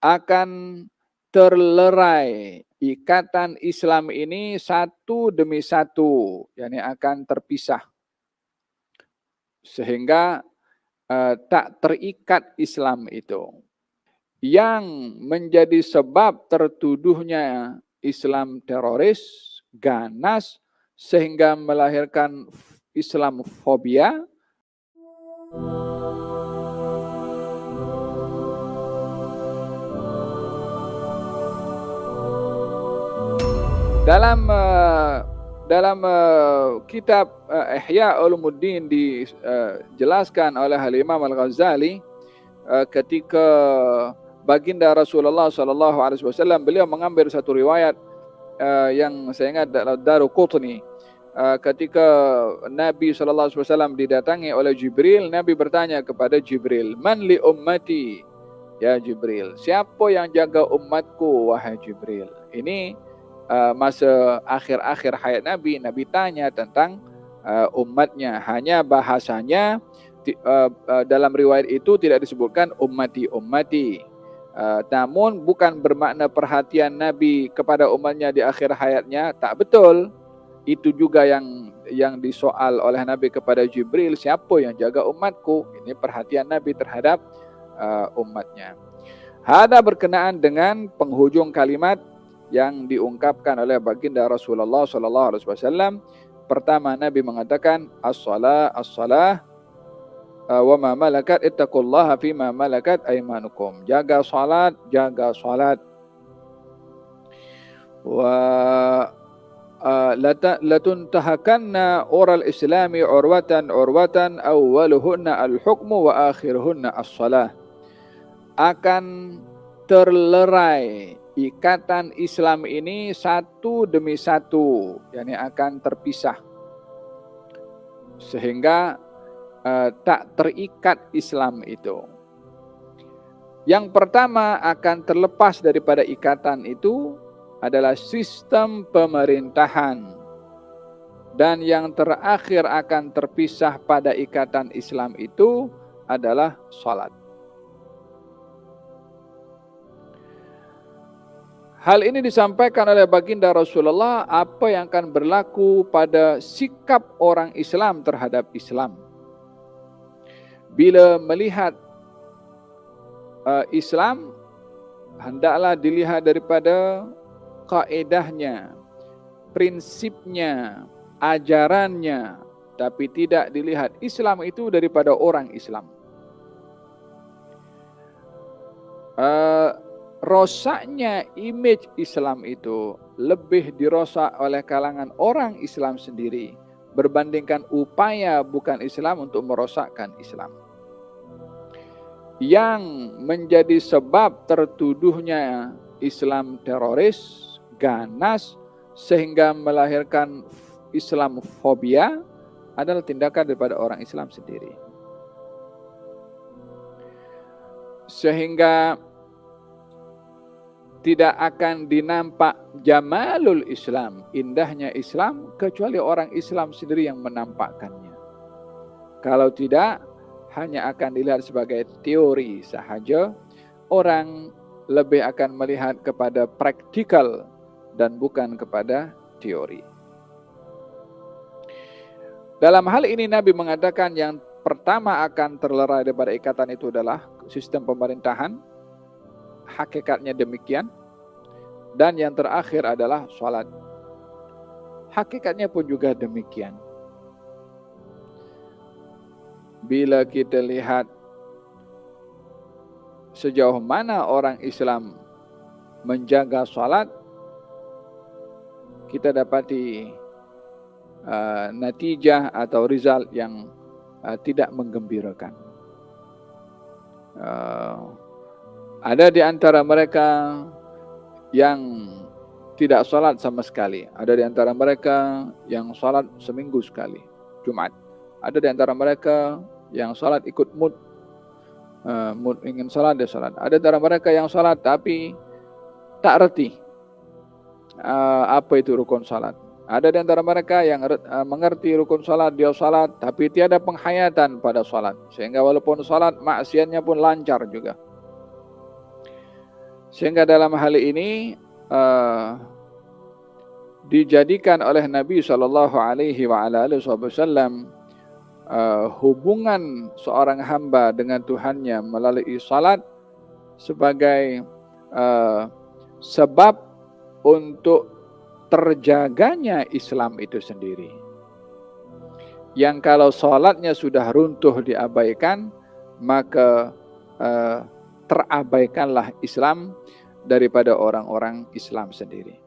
akan terlerai. Ikatan Islam ini satu demi satu, yakni akan terpisah. Sehingga tak terikat Islam itu. Yang menjadi sebab tertuduhnya Islam teroris, ganas, sehingga melahirkan Islamofobia. Dalam kitab Ihya Ulumuddin dijelaskan oleh Imam Al-Ghazali ketika baginda Rasulullah SAW, beliau mengambil satu riwayat yang saya ingat Daruqutni, ketika Nabi SAW didatangi oleh Jibril, Nabi bertanya kepada Jibril, "Man li ummati?" Ya Jibril, siapa yang jaga umatku wahai Jibril? Ini masa akhir-akhir hayat Nabi, Nabi tanya tentang umatnya. Hanya bahasanya dalam riwayat itu tidak disebutkan ummati. Namun bukan bermakna perhatian Nabi kepada umatnya di akhir hayatnya, tak betul. Itu juga yang disoal oleh Nabi kepada Jibril, siapa yang jaga umatku? Ini perhatian Nabi terhadap umatnya. Hada berkenaan dengan penghujung kalimat yang diungkapkan oleh baginda Rasulullah SAW. Pertama, Nabi mengatakan as-salah wa ma malakat ittaqullaha fima malakat aymanukum. Jaga salat. Wa latuntahakanna ural islami urwatan awwaluhunna al-hukmu wa akhiruhunna as-salah. Akan terlerai ikatan Islam ini satu demi satu, yakni akan terpisah. Sehingga tak terikat Islam itu. Yang pertama akan terlepas daripada ikatan itu adalah sistem pemerintahan. Dan yang terakhir akan terpisah pada ikatan Islam itu adalah salat. Hal ini disampaikan oleh baginda Rasulullah apa yang akan berlaku pada sikap orang Islam terhadap Islam. Bila melihat Islam, hendaklah dilihat daripada kaedahnya, prinsipnya, ajarannya, tapi tidak dilihat Islam itu daripada orang Islam. Rosaknya image Islam itu lebih dirosak oleh kalangan orang Islam sendiri berbandingkan upaya bukan Islam untuk merosakkan Islam. Yang menjadi sebab tertuduhnya Islam teroris, ganas, sehingga melahirkan Islamofobia adalah tindakan daripada orang Islam sendiri. Sehingga tidak akan dinampak jamalul Islam, indahnya Islam, kecuali orang Islam sendiri yang menampakkannya. Kalau tidak, hanya akan dilihat sebagai teori sahaja. Orang lebih akan melihat kepada praktikal dan bukan kepada teori. Dalam hal ini Nabi mengatakan yang pertama akan terlerai daripada ikatan itu adalah sistem pemerintahan. Hakikatnya demikian. Dan yang terakhir adalah salat. Hakikatnya pun juga demikian. Bila kita lihat sejauh mana orang Islam menjaga salat, kita dapati natijah atau result yang tidak menggembirakan. Ada di antara mereka yang tidak salat sama sekali. Ada di antara mereka yang salat seminggu sekali, Jumat. Ada di antara mereka yang salat ikut mood ingin salat dia salat. Ada di antara mereka yang salat tapi tak reti apa itu rukun salat. Ada di antara mereka yang mengerti rukun salat, dia salat tapi tiada penghayatan pada salat, sehingga walaupun salat maksiatnya pun lancar juga. Sehingga dalam hal ini dijadikan oleh Nabi Shallallahu Alaihi Wasallam hubungan seorang hamba dengan Tuhannya melalui salat sebagai sebab untuk terjaganya Islam itu sendiri. Yang kalau salatnya sudah runtuh diabaikan, maka terabaikanlah Islam daripada orang-orang Islam sendiri.